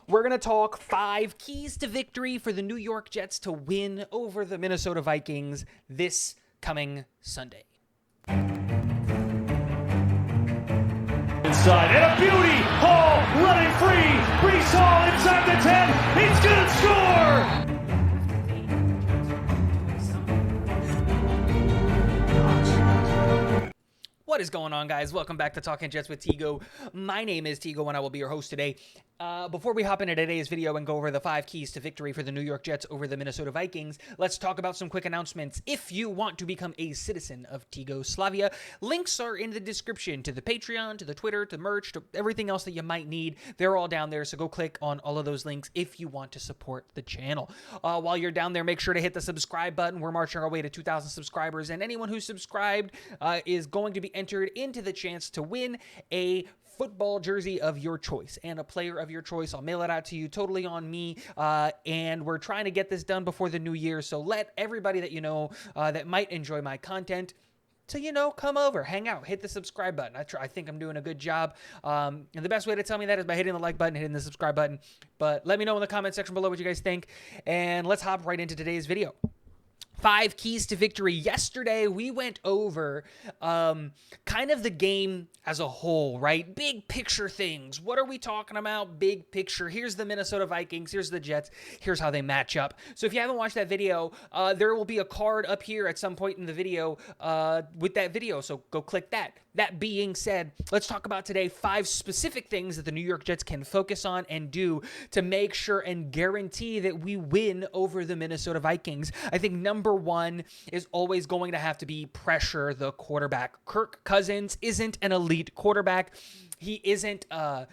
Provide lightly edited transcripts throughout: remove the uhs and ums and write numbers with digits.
We're going to talk 5 keys to victory for the New York Jets to win over the Minnesota Vikings this coming Sunday. Inside, and a beauty! Hall running free! Brees Hall inside the 10! He's gonna score! What is going on, guys? Welcome back to Talking Jets with Tigo. My name is Tigo, and I will be your host today. Before we hop into today's video and go over the 5 keys to victory for the New York Jets over the Minnesota Vikings, let's talk about some quick announcements. If you want to become a citizen of Tigo Slavia, links are in the description to the Patreon, to the Twitter, to merch, to everything else that you might need. They're all down there, so go click on all of those links if you want to support the channel. While you're down there, make sure to hit the subscribe button. We're marching our way to 2,000 subscribers, and anyone who's subscribed is going to be entered into the chance to win a football jersey of your choice and a player of your choice. I'll mail it out to you, totally on me, and we're trying to get this done before the new year, so let everybody that you know that might enjoy my content to, come over, hang out, hit the subscribe button. I think I'm doing a good job, and the best way to tell me that is by hitting the like button, hitting the subscribe button, but let me know in the comment section below what you guys think, and let's hop right into today's video. 5 keys to victory. Yesterday, we went over kind of the game as a whole, right? Big picture things. What are we talking about? Big picture. Here's the Minnesota Vikings. Here's the Jets. Here's how they match up. So if you haven't watched that video, there will be a card up here at some point in the video with that video. So go click that. That being said, let's talk about today 5 specific things that the New York Jets can focus on and do to make sure and guarantee that we win over the Minnesota Vikings. I think number 1 is always going to have to be pressure the quarterback. Kirk Cousins isn't an elite quarterback. He isn't a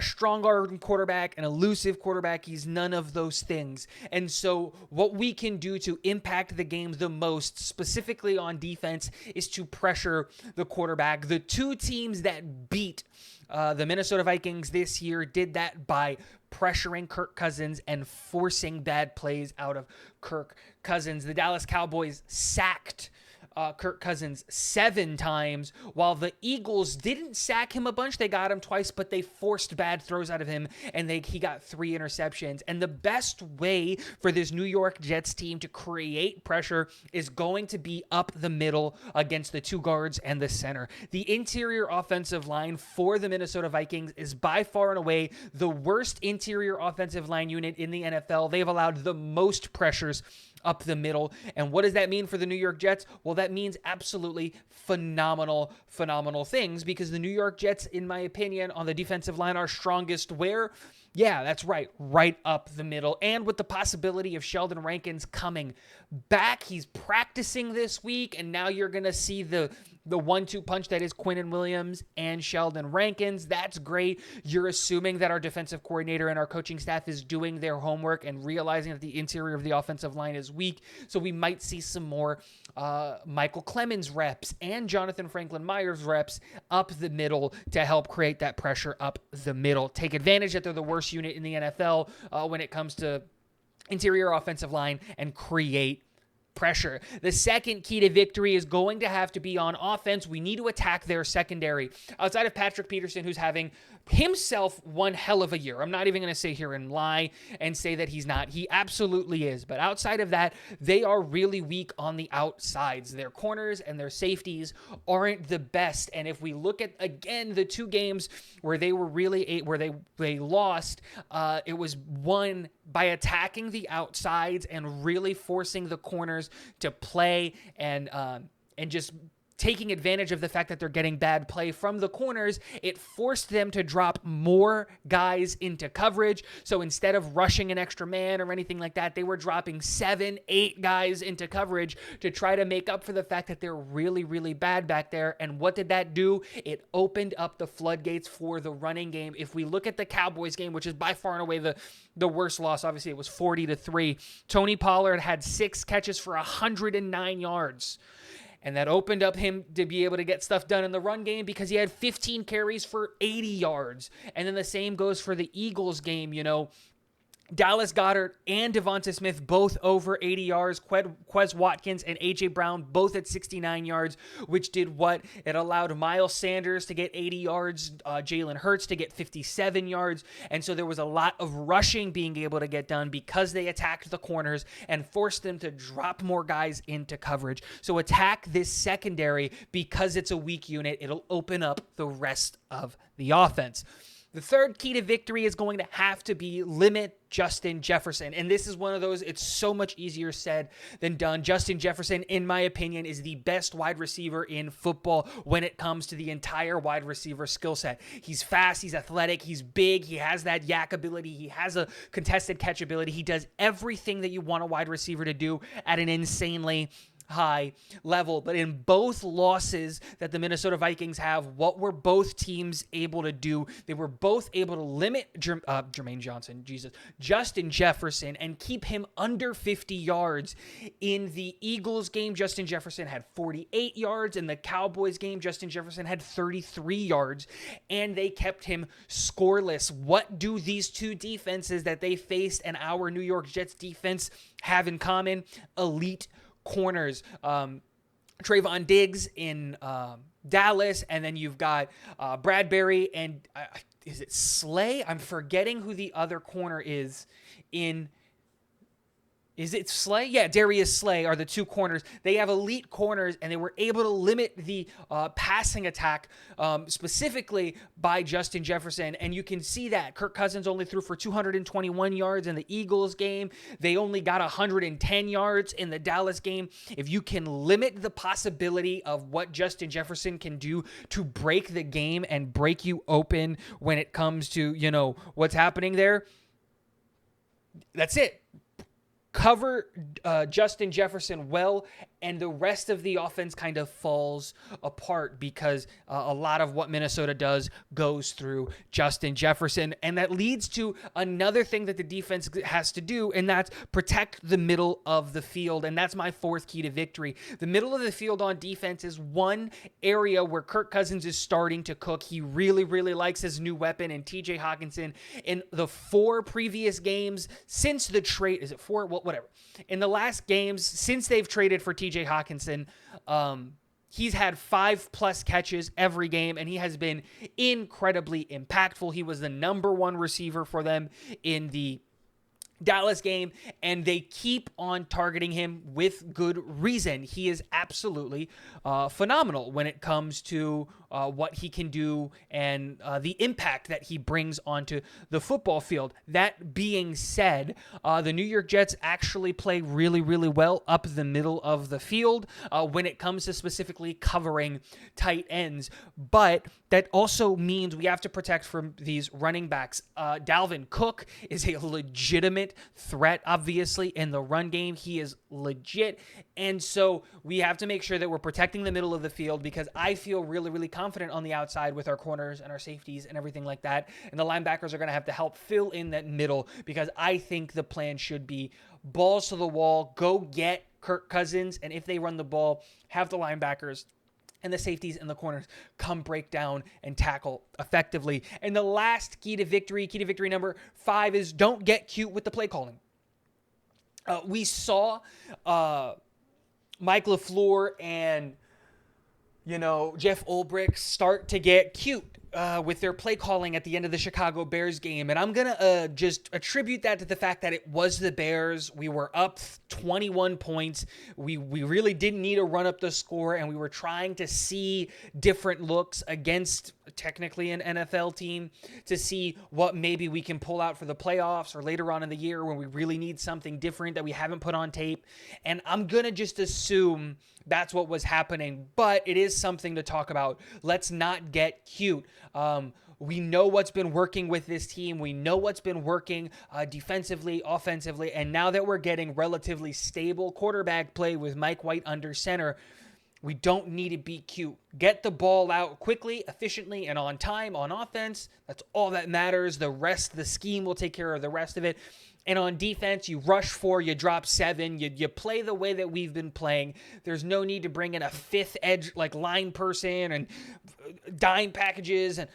strong-arm quarterback, an elusive quarterback. He's none of those things. And so what we can do to impact the game the most, specifically on defense, is to pressure the quarterback. The 2 teams that beat the Minnesota Vikings this year did that by pressuring Kirk Cousins and forcing bad plays out of Kirk Cousins. The Dallas Cowboys sacked Kirk Cousins 7 times, while the Eagles didn't sack him a bunch. They got him twice, but they forced bad throws out of him, and he got 3 interceptions. And the best way for this New York Jets team to create pressure is going to be up the middle against the 2 guards and the center. The interior offensive line for the Minnesota Vikings is by far and away the worst interior offensive line unit in the NFL. They've allowed the most pressures up the middle. And what does that mean for the New York Jets? Well, that means absolutely phenomenal things, because the New York Jets, in my opinion, on the defensive line are strongest where? Yeah, that's right up the middle. And with the possibility of Sheldon Rankins coming back, he's practicing this week, and now you're going to see the 1-2 punch that is Quinnen Williams and Sheldon Rankins. That's great. You're assuming that our defensive coordinator and our coaching staff is doing their homework and realizing that the interior of the offensive line is weak. So we might see some more Michael Clemens reps and Jonathan Franklin Myers reps up the middle to help create that pressure up the middle. Take advantage that they're the worst unit in the NFL when it comes to interior offensive line, and create pressure. The second key to victory is going to have to be on offense. We need to attack their secondary. Outside of Patrick Peterson, who's having himself one hell of a year. I'm not even going to sit here and lie and say that he's not. He absolutely is. But outside of that, they are really weak on the outsides. Their corners and their safeties aren't the best. And if we look at, again, the 2 games where they were really, where they lost, it was won by attacking the outsides and really forcing the corners to play and just taking advantage of the fact that they're getting bad play from the corners. It forced them to drop more guys into coverage. So instead of rushing an extra man or anything like that, they were dropping 7, 8 guys into coverage to try to make up for the fact that they're really, really bad back there. And what did that do? It opened up the floodgates for the running game. If we look at the Cowboys game, which is by far and away the worst loss, obviously it was 40-3. Tony Pollard had 6 catches for 109 yards. And that opened up him to be able to get stuff done in the run game because he had 15 carries for 80 yards. And then the same goes for the Eagles game. Dallas Goedert and Devonta Smith both over 80 yards. Quez Watkins and A.J. Brown both at 69 yards, which did what? It allowed Miles Sanders to get 80 yards, Jalen Hurts to get 57 yards, and so there was a lot of rushing being able to get done because they attacked the corners and forced them to drop more guys into coverage. So attack this secondary because it's a weak unit. It'll open up the rest of the offense. The third key to victory is going to have to be limit Justin Jefferson. And this is one of those, it's so much easier said than done. Justin Jefferson, in my opinion, is the best wide receiver in football when it comes to the entire wide receiver skill set. He's fast, he's athletic, he's big, he has that yak ability, he has a contested catch ability. He does everything that you want a wide receiver to do at an insanely high level. But in both losses that the Minnesota Vikings have, what were both teams able to do? They were both able to limit Justin Jefferson and keep him under 50 yards. In the Eagles game, Justin Jefferson had 48 yards. In the Cowboys game, Justin Jefferson had 33 yards, and they kept him scoreless. What do these two defenses that they faced and our New York Jets defense have in common? Elite corners. Trayvon Diggs in Dallas, and then you've got Bradbury and is it Slay? I'm forgetting who the other corner is in. Is it Slay? Yeah, Darius Slay are the two corners. They have elite corners, and they were able to limit the passing attack specifically by Justin Jefferson. And you can see that. Kirk Cousins only threw for 221 yards in the Eagles game. They only got 110 yards in the Dallas game. If you can limit the possibility of what Justin Jefferson can do to break the game and break you open when it comes to, what's happening there, that's it. Cover Justin Jefferson well, and the rest of the offense kind of falls apart because a lot of what Minnesota does goes through Justin Jefferson. And that leads to another thing that the defense has to do, and that's protect the middle of the field. And that's my fourth key to victory. The middle of the field on defense is one area where Kirk Cousins is starting to cook. He really, really likes his new weapon in TJ Hockenson. In the 4 previous games since the trade, is it 4? Well, whatever. In the last games since they've traded for TJ Hockenson, he's had 5+ catches every game, and he has been incredibly impactful. He was the number 1 receiver for them in the Dallas game, and they keep on targeting him with good reason. He is absolutely phenomenal when it comes to what he can do and the impact that he brings onto the football field. That being said, the New York Jets actually play really, really well up the middle of the field when it comes to specifically covering tight ends. But that also means we have to protect from these running backs. Dalvin Cook is a legitimate threat, obviously, in the run game. He is legit. And so we have to make sure that we're protecting the middle of the field, because I feel really, really confident on the outside with our corners and our safeties and everything like that. And the linebackers are going to have to help fill in that middle, because I think the plan should be balls to the wall, go get Kirk Cousins, and if they run the ball, have the linebackers and the safeties and the corners come break down and tackle effectively. And the last key to victory number 5, is don't get cute with the play calling. We saw Mike LaFleur and, Jeff Ulbrich start to get cute with their play calling at the end of the Chicago Bears game. And I'm going to just attribute that to the fact that it was the Bears. We were up 21 points. We really didn't need to run up the score, and we were trying to see different looks against technically an NFL team to see what maybe we can pull out for the playoffs or later on in the year when we really need something different that we haven't put on tape. And I'm going to just assume that's what was happening, but it is something to talk about. Let's not get cute. We know what's been working with this team. We know what's been working defensively, offensively, and now that we're getting relatively stable quarterback play with Mike White under center, we don't need to be cute. Get the ball out quickly, efficiently, and on time on offense. That's all that matters. The rest, the scheme will take care of the rest of it. And on defense, you rush 4, you drop 7, you play the way that we've been playing. There's no need to bring in a 5th edge, like line person and dime packages. And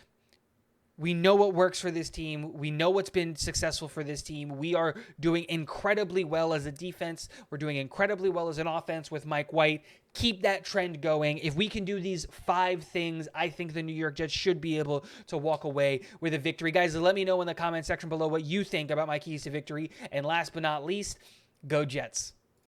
We know what works for this team. We know what's been successful for this team. We are doing incredibly well as a defense. We're doing incredibly well as an offense with Mike White. Keep that trend going. If we can do these 5 things, I think the New York Jets should be able to walk away with a victory. Guys, let me know in the comment section below what you think about my keys to victory. And last but not least, go Jets.